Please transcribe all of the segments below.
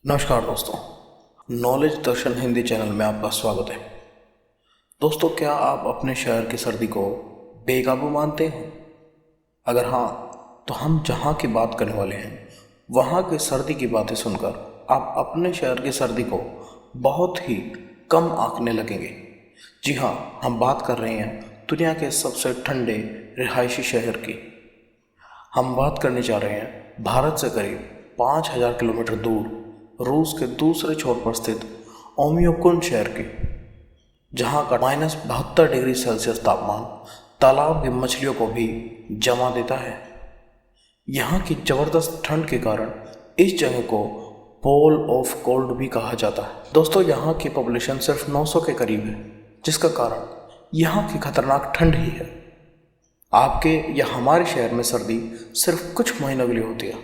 नमस्कार दोस्तों, नॉलेज दर्शन हिंदी चैनल में आपका स्वागत है। दोस्तों, क्या आप अपने शहर की सर्दी को बेकाबू मानते हैं? अगर हाँ, तो हम जहाँ की बात करने वाले हैं वहाँ की सर्दी की बातें सुनकर आप अपने शहर की सर्दी को बहुत ही कम आंकने लगेंगे। जी हाँ, हम बात कर रहे हैं दुनिया के सबसे ठंडे रिहायशी शहर की। हम बात करने जा रहे हैं भारत से करीब 5,000 किलोमीटर दूर रूस के दूसरे छोर पर स्थित ओमियोकुंड शहर की, जहां का -72 डिग्री सेल्सियस तापमान तालाब की मछलियों को भी जमा देता है। यहाँ की जबरदस्त ठंड के कारण इस जगह को पोल ऑफ कोल्ड भी कहा जाता है। दोस्तों, यहाँ की पॉपुलेशन सिर्फ 900 के करीब है, जिसका कारण यहाँ की खतरनाक ठंड ही है। आपके या हमारे शहर में सर्दी सिर्फ कुछ महीनों के लिए होती है,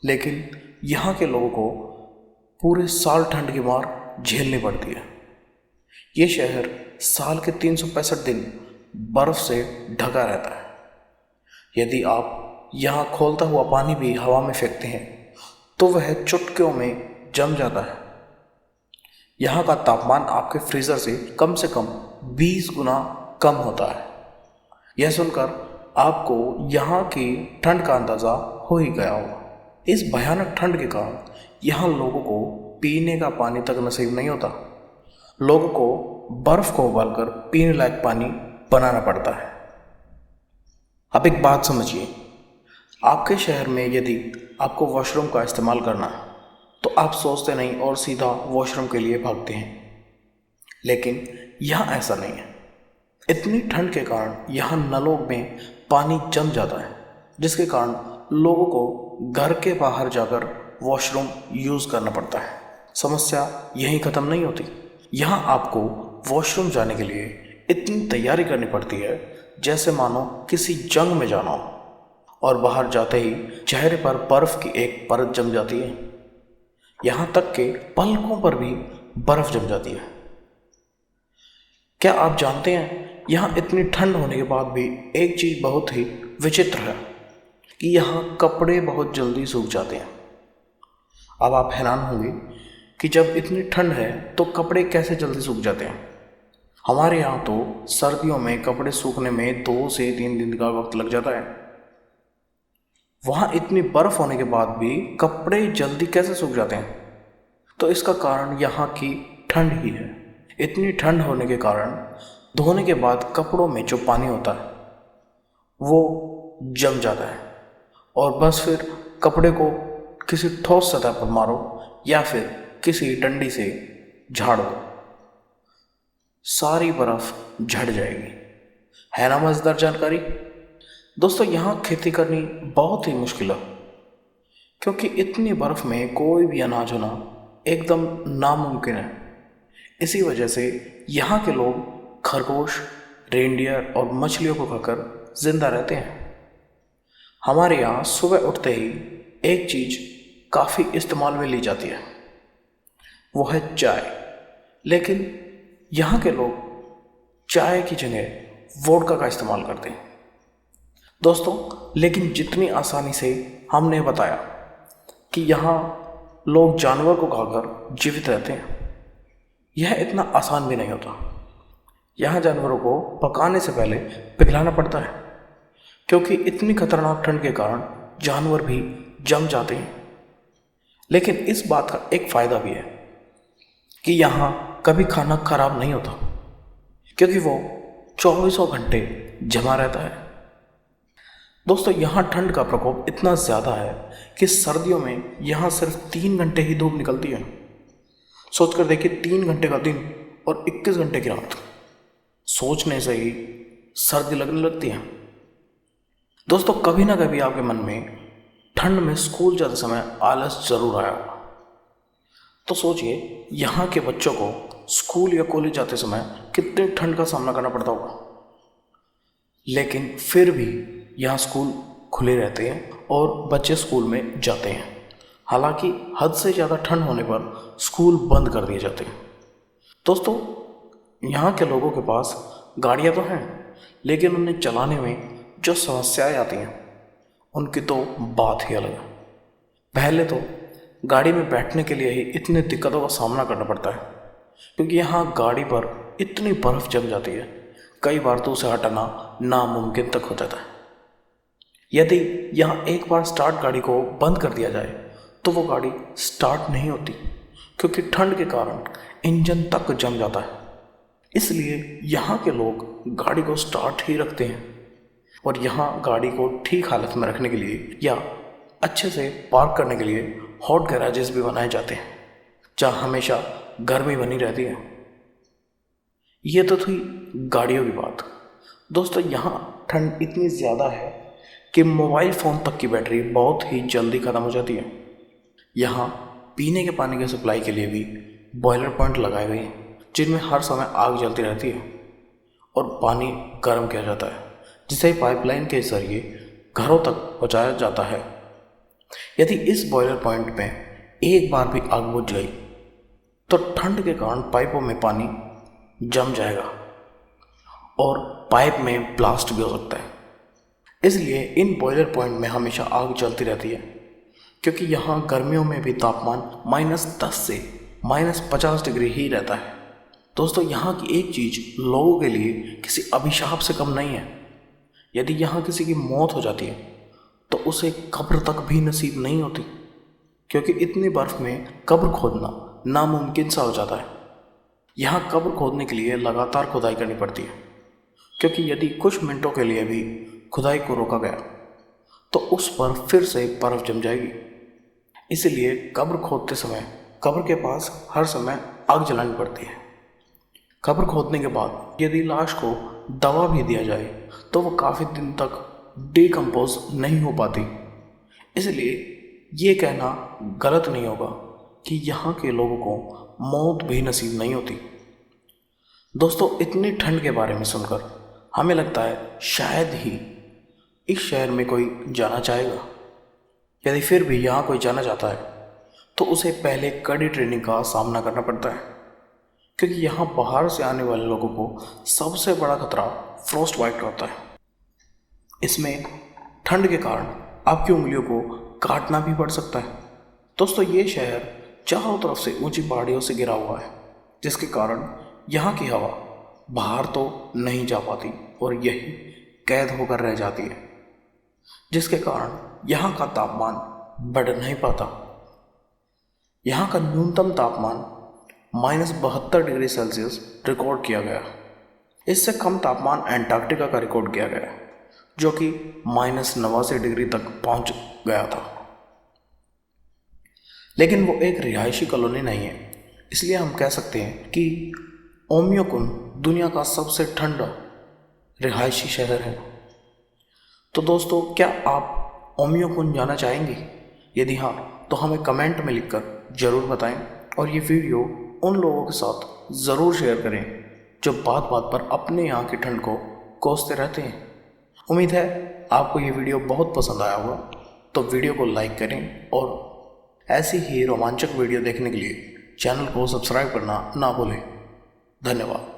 लेकिन यहाँ के लोगों को पूरे साल ठंड की मार झेलनी पड़ती है। ये शहर साल के 365 दिन बर्फ से ढका रहता है। यदि आप यहाँ खोलता हुआ पानी भी हवा में फेंकते हैं तो वह चुटकियों में जम जाता है। यहाँ का तापमान आपके फ्रीजर से कम 20 गुना कम होता है। यह सुनकर आपको यहाँ की ठंड का अंदाज़ा हो ही गया होगा। इस भयानक ठंड के कारण यहाँ लोगों को पीने का पानी तक नसीब नहीं होता। लोगों को बर्फ को उबालकर पीने लायक पानी बनाना पड़ता है। अब एक बात समझिए, आपके शहर में यदि आपको वॉशरूम का इस्तेमाल करना है तो आप सोचते नहीं और सीधा वॉशरूम के लिए भागते हैं, लेकिन यहाँ ऐसा नहीं है। इतनी ठंड के कारण यहाँ नलों में पानी जम जाता है, जिसके कारण लोगों को घर के बाहर जाकर वॉशरूम यूज़ करना पड़ता है। समस्या यहीं ख़त्म नहीं होती। यहाँ आपको वॉशरूम जाने के लिए इतनी तैयारी करनी पड़ती है जैसे मानो किसी जंग में जाना हो, और बाहर जाते ही चेहरे पर बर्फ़ की एक परत जम जाती है। यहाँ तक के पलकों पर भी बर्फ़ जम जाती है। क्या आप जानते हैं, यहाँ इतनी ठंड होने के बाद भी एक चीज़ बहुत ही विचित्र है कि यहाँ कपड़े बहुत जल्दी सूख जाते हैं। अब आप हैरान होंगे कि जब इतनी ठंड है तो कपड़े कैसे जल्दी सूख जाते हैं। हमारे यहाँ तो सर्दियों में कपड़े सूखने में 2 से 3 दिन का वक्त लग जाता है। वहाँ इतनी बर्फ़ होने के बाद भी कपड़े जल्दी कैसे सूख जाते हैं? तो इसका कारण यहाँ की ठंड ही है। इतनी ठंड होने के कारण धोने के बाद कपड़ों में जो पानी होता है वो जम जाता है, और बस फिर कपड़े को किसी ठोस सतह पर मारो या फिर किसी डंडी से झाड़ दो, सारी बर्फ झड़ जाएगी। है ना मज़ेदार जानकारी? दोस्तों, यहाँ खेती करनी बहुत ही मुश्किल है, क्योंकि इतनी बर्फ में कोई भी अनाज होना एकदम नामुमकिन है। इसी वजह से यहाँ के लोग खरगोश, रेंडियर और मछलियों को खाकर जिंदा रहते हैं। हमारे यहाँ सुबह उठते ही एक चीज़ काफ़ी इस्तेमाल में ली जाती है, वो है चाय। लेकिन यहाँ के लोग चाय की जगह वोडका का इस्तेमाल करते हैं। दोस्तों, लेकिन जितनी आसानी से हमने बताया कि यहाँ लोग जानवर को खाकर जीवित रहते हैं, यह इतना आसान भी नहीं होता। यहाँ जानवरों को पकाने से पहले पिघलाना पड़ता है, क्योंकि इतनी खतरनाक ठंड के कारण जानवर भी जम जाते हैं। लेकिन इस बात का एक फ़ायदा भी है कि यहाँ कभी खाना खराब नहीं होता, क्योंकि वो 24 घंटे जमा रहता है। दोस्तों, यहाँ ठंड का प्रकोप इतना ज़्यादा है कि सर्दियों में यहाँ सिर्फ 3 घंटे ही धूप निकलती है। सोचकर देखिए, 3 घंटे का दिन और 21 घंटे की रात। सोचने से ही सर्दी लगने लगती है। दोस्तों, कभी ना कभी आपके मन में ठंड में स्कूल जाते समय आलस जरूर आया होगा। तो सोचिए, यहाँ के बच्चों को स्कूल या कॉलेज जाते समय कितनी ठंड का सामना करना पड़ता होगा। लेकिन फिर भी यहाँ स्कूल खुले रहते हैं और बच्चे स्कूल में जाते हैं। हालांकि हद से ज़्यादा ठंड होने पर स्कूल बंद कर दिए जाते हैं। दोस्तों, यहाँ के लोगों के पास गाड़ियाँ तो हैं, लेकिन उन्हें चलाने में जो समस्याएं आती हैं उनकी तो बात ही अलग है। पहले तो गाड़ी में बैठने के लिए ही इतनी दिक्कतों का सामना करना पड़ता है, क्योंकि यहाँ गाड़ी पर इतनी बर्फ़ जम जाती है, कई बार तो उसे हटाना नामुमकिन तक हो जाता है। यदि यहाँ एक बार स्टार्ट गाड़ी को बंद कर दिया जाए तो वो गाड़ी स्टार्ट नहीं होती, क्योंकि ठंड के कारण इंजन तक जम जाता है। इसलिए यहाँ के लोग गाड़ी को स्टार्ट ही रखते हैं, और यहाँ गाड़ी को ठीक हालत में रखने के लिए या अच्छे से पार्क करने के लिए हॉट गैराजेस भी बनाए जाते हैं, जहाँ हमेशा गर्मी बनी रहती है। ये तो थी गाड़ियों की बात। दोस्तों, यहाँ ठंड इतनी ज़्यादा है कि मोबाइल फ़ोन तक की बैटरी बहुत ही जल्दी ख़त्म हो जाती है। यहाँ पीने के पानी की सप्लाई के लिए भी बॉयलर पॉइंट लगाए गए हैं, जिनमें हर समय आग जलती रहती है और पानी गर्म किया जाता है, जिसे पाइपलाइन के जरिए घरों तक पहुँचाया जाता है। यदि इस बॉयलर पॉइंट में एक बार भी आग बुझ गई तो ठंड के कारण पाइपों में पानी जम जाएगा और पाइप में ब्लास्ट भी हो सकता है। इसलिए इन बॉयलर पॉइंट में हमेशा आग जलती रहती है, क्योंकि यहाँ गर्मियों में भी तापमान -10 से -50 डिग्री ही रहता है। दोस्तों, यहाँ की एक चीज़ लोगों के लिए किसी अभिशाप से कम नहीं है। यदि यहाँ किसी की मौत हो जाती है तो उसे कब्र तक भी नसीब नहीं होती, क्योंकि इतनी बर्फ़ में कब्र खोदना नामुमकिन सा हो जाता है। यहाँ कब्र खोदने के लिए लगातार खुदाई करनी पड़ती है, क्योंकि यदि कुछ मिनटों के लिए भी खुदाई को रोका गया तो उस पर फिर से बर्फ़ जम जाएगी। इसलिए कब्र खोदते समय कब्र के पास हर समय आग जलानी पड़ती है। कब्र खोदने के बाद यदि लाश को दबा भी दिया जाए तो वो काफ़ी दिन तक डिकम्पोज नहीं हो पाती। इसलिए ये कहना गलत नहीं होगा कि यहाँ के लोगों को मौत भी नसीब नहीं होती। दोस्तों, इतनी ठंड के बारे में सुनकर हमें लगता है शायद ही इस शहर में कोई जाना चाहेगा। यदि फिर भी यहाँ कोई जाना चाहता है तो उसे पहले कड़ी ट्रेनिंग का सामना करना पड़ता है, क्योंकि यहाँ बाहर से आने वाले लोगों को सबसे बड़ा खतरा फ्रॉस्ट बाइट का होता है। इसमें ठंड के कारण आपकी उंगलियों को काटना भी पड़ सकता है। दोस्तों, ये शहर चारों तरफ से ऊंची पहाड़ियों से घिरा हुआ है, जिसके कारण यहाँ की हवा बाहर तो नहीं जा पाती और यही कैद होकर रह जाती है, जिसके कारण यहाँ का तापमान बढ़ नहीं पाता। यहाँ का न्यूनतम तापमान -72 डिग्री सेल्सियस रिकॉर्ड किया गया। इससे कम तापमान एंटार्क्टिका का रिकॉर्ड किया गया, जो कि -89 डिग्री तक पहुँच गया था। लेकिन वो एक रिहायशी कॉलोनी नहीं है, इसलिए हम कह सकते हैं कि ओमियोकुन दुनिया का सबसे ठंडा रिहायशी शहर है। तो दोस्तों, क्या आप ओमियोकुन जाना चाहेंगे? यदि हाँ, तो हमें कमेंट में लिखकर ज़रूर बताएं, और ये वीडियो उन लोगों के साथ ज़रूर शेयर करें जो बात बात पर अपने यहाँ की ठंड को कोसते रहते हैं। उम्मीद है आपको ये वीडियो बहुत पसंद आया होगा, तो वीडियो को लाइक करें और ऐसी ही रोमांचक वीडियो देखने के लिए चैनल को सब्सक्राइब करना ना भूलें। धन्यवाद।